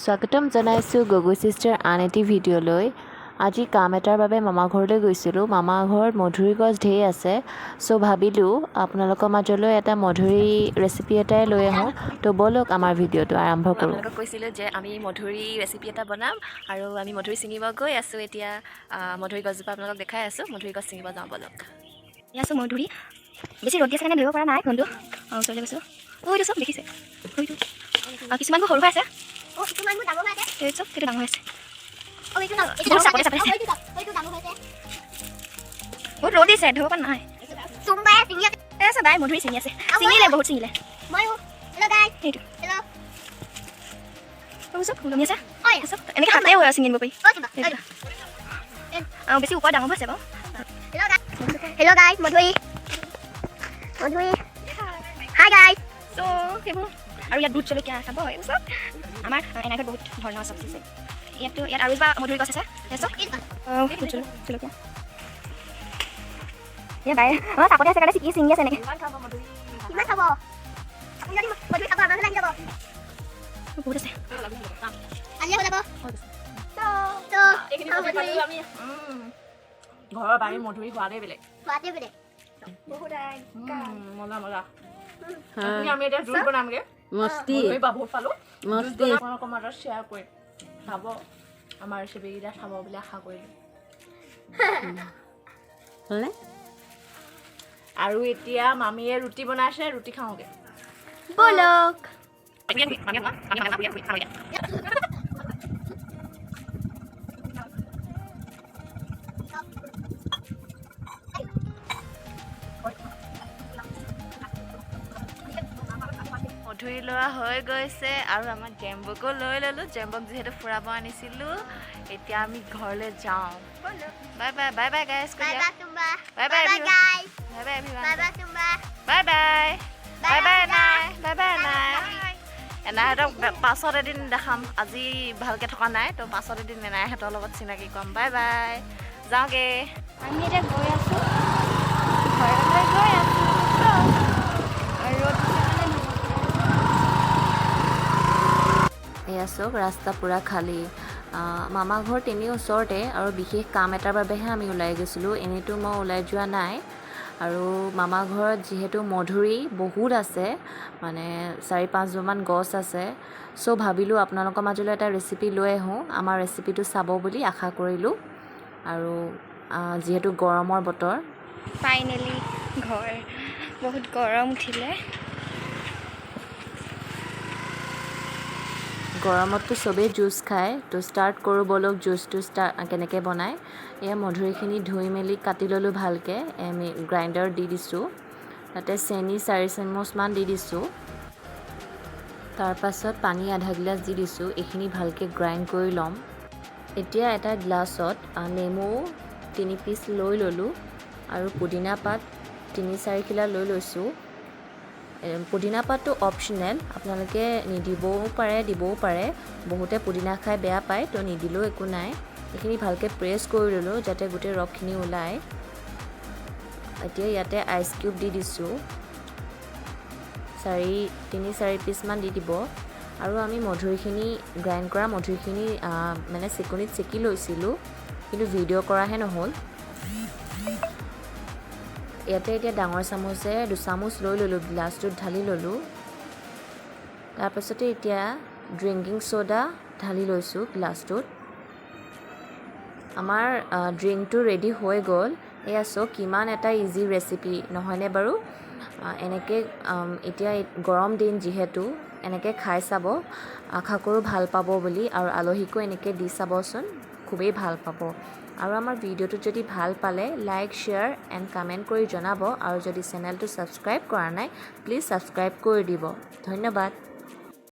স্বাগতম জনাইছোঁ গগৈ চিষ্টাৰ আন এটি ভিডিঅ'লৈ। আজি কাম এটাৰ বাবে মামা ঘৰলৈ গৈছিলোঁ। মামা ঘৰত মধুৰি গছ ঢেৰ আছে, চ' ভাবিলোঁ আপোনালোকৰ মাজলৈ এটা মধুৰি ৰেচিপি এটাই লৈ আহোঁ। তো ব'লক আমাৰ ভিডিঅ'টো আৰম্ভ কৰোঁ। আপোনালোকক কৈছিলোঁ যে আমি মধুৰি ৰেচিপি এটা বনাম আৰু আমি মধুৰি ছিঙিব গৈ আছোঁ। এতিয়া মধুৰি গছজোপা আপোনালোকক দেখাই আছোঁ। মধুৰি গছ ছিঙিব যাওঁ ব'লক। এয়া আছোঁ মধুৰি। বেছি ৰ'দ দিছে কাৰণে ধৰিব পৰা নাই ফোনটো। ওচৰলৈ গৈছোঁ। এইটো চব দেখিছে কিছুমানবোৰ সৰু হৈ আছে। কিছুমানবোৰ ডাঙৰ হৈ আছে। এইটো চব সেইটো ডাঙৰ হৈ আছে। বহুত ৰ'দ দিছে, ধৰিব পৰা নাই। আছে বাই মধুৰি ছিঙি আছে। ছিঙিলে বহুত ছিঙিলে। সেইটো চব ফুলনি আছে। এনেকৈ হাতেও ছিঙিব পাৰি। বেছি ওপৰত ডাঙৰ হৈছে বাৰু। Hello guys, Madhuri. Hi guys. So সেইবোৰ আৰু ইয়াত ভোট জলকীয়া চাব এইবোৰ চব আমাৰ এনাইঘৰত বহুত ধৰণৰ চব্জি আছে। ইয়াত আৰু এজোপা মধুৰি গছ আছে। ভোট জলকীয়া ইয়াত বাই চাপতে আছে কাৰণে ছিঙি আছে এনেকৈ। কিমান খাব? আপুনি যদি মধুৰি খাব আমাৰ ঘৰলৈ আহি যাব। বহুত আছে। আজি হৈ যাব। ঘৰৰ বাৰীৰ মধুৰি সোৱাদেই বেলেগ। মজা মজা। আমি এতিয়া জুচ বনামগে। মস্তি বহুত পালোঁ। মস্তি আপোনালোকৰ মাজত শ্বেয়াৰ কৰিম। খাব আমাৰ ৰেচিপিকেইটা খাব বুলি আশা কৰিলোঁ। আৰু এতিয়া মামীয়ে ৰুটি বনাইছে, ৰুটি খাওঁগে বলক। মধুৰি লোৱা হৈ গৈছে আৰু আমাৰ জেম্বকো লৈ ল'লোঁ। জেম্বক যিহেতু ফুৰাব আনিছিলোঁ, এতিয়া আমি ঘৰলৈ যাওঁ। Bye bye bye bye guys. Bye bye Tumba. Bye bye Bye guys. Bye bye everyone. Bye bye Tumba. Bye bye bye bye নাই বাই বাই নাই এনাইহঁতক পাছত এদিন দেখাম। আজি ভালকৈ থকা নাই, তো পাছত এদিন এনাইহঁতৰ লগত চিনাকি ক'ম। Bye bye, যাওঁগে। আমি এতিয়া গৈ আছোঁ ঘৰলৈ গৈ আছোঁ। ৰ'দ এয়া চাওক ৰাস্তা পূৰা খালী। মামা ঘৰ তেনেই ওচৰতে আৰু বিশেষ কাম এটাৰ বাবেহে আমি ওলাই গৈছিলোঁ। এনেইতো মই ওলাই যোৱা নাই। আৰু মামা ঘৰত যিহেতু মধুৰি বহুত আছে, মানে 4-5জোপামান গছ আছে, চ' ভাবিলোঁ আপোনালোকৰ মাজলৈ এটা ৰেচিপি লৈ আহোঁ। আমাৰ ৰেচিপিটো চাব বুলি আশা কৰিলোঁ। আৰু যিহেতু গৰমৰ বতৰ, ফাইনেলি ঘৰ। বহুত গৰম উঠিলে। গৰমততো চবেই জুচ খায়, তো ষ্টাৰ্ট কৰোঁ ব'লক জুচটো কেনেকৈ বনায়। এয়া মধুৰিখিনি ধুই মেলি কাটি ল'লোঁ ভালকৈ। আমি গ্ৰাইণ্ডাৰত দি দিছোঁ। তাতে চেনি 4 চামুচমান দি দিছোঁ। তাৰপাছত পানী আধা গিলাচ দি দিছোঁ। এইখিনি ভালকৈ গ্ৰাইণ্ড কৰি ল'ম। এতিয়া এটা গ্লাছত নেমু 3 পিচ লৈ ল'লোঁ আৰু পুদিনা পাত 3-4 খিলা লৈ লৈছোঁ। পুদিনা পাতটো অপশ্যনেল, আপোনালোকে নিদিবও পাৰে দিবও পাৰে। বহুতে পুদিনা খাই বেয়া পায়, তো নিদিলেও একো নাই। এইখিনি ভালকৈ প্ৰেছ কৰি ল'লোঁ যাতে গোটেই ৰসখিনি ওলায়। এতিয়া ইয়াতে আইচ কিউব দি দিছোঁ। 3-4 পিচমান দি দিব। আৰু আমি মধুৰিখিনি গ্ৰাইণ্ড কৰা মধুৰিখিনি মানে চেকনিত চেকি লৈছিলোঁ, কিন্তু ভিডিঅ' কৰাহে নহ'ল। ইয়াতে এতিয়া ডাঙৰ চামুচে 2 চামুচ লৈ ল'লোঁ, গ্লাছটোত ঢালি ল'লোঁ। তাৰপাছতে এতিয়া ড্ৰিংকিং ছ'ডা ঢালি লৈছোঁ গ্লাছটোত। আমাৰ ড্ৰিংকটো ৰেডি হৈ গ'ল। এয়া চাওক কিমান এটা ইজি ৰেচিপি নহয়নে বাৰু। এনেকৈ এতিয়া গৰম দিন যিহেতু এনেকৈ খাই চাব। আশা কৰোঁ ভাল পাব বুলি, আৰু আলহীকো এনেকৈ দি চাবচোন, খুবেই ভাল পাব। আৰু আমাৰ ভিডিঅ'টো যদি ভাল পালে লাইক, শ্বেয়াৰ এণ্ড কমেণ্ট কৰি জনাব। আৰু যদি চেনেলটো ছাবস্ক্ৰাইব কৰা নাই, প্লিজ ছাবস্ক্ৰাইব কৰি দিব। ধন্যবাদ।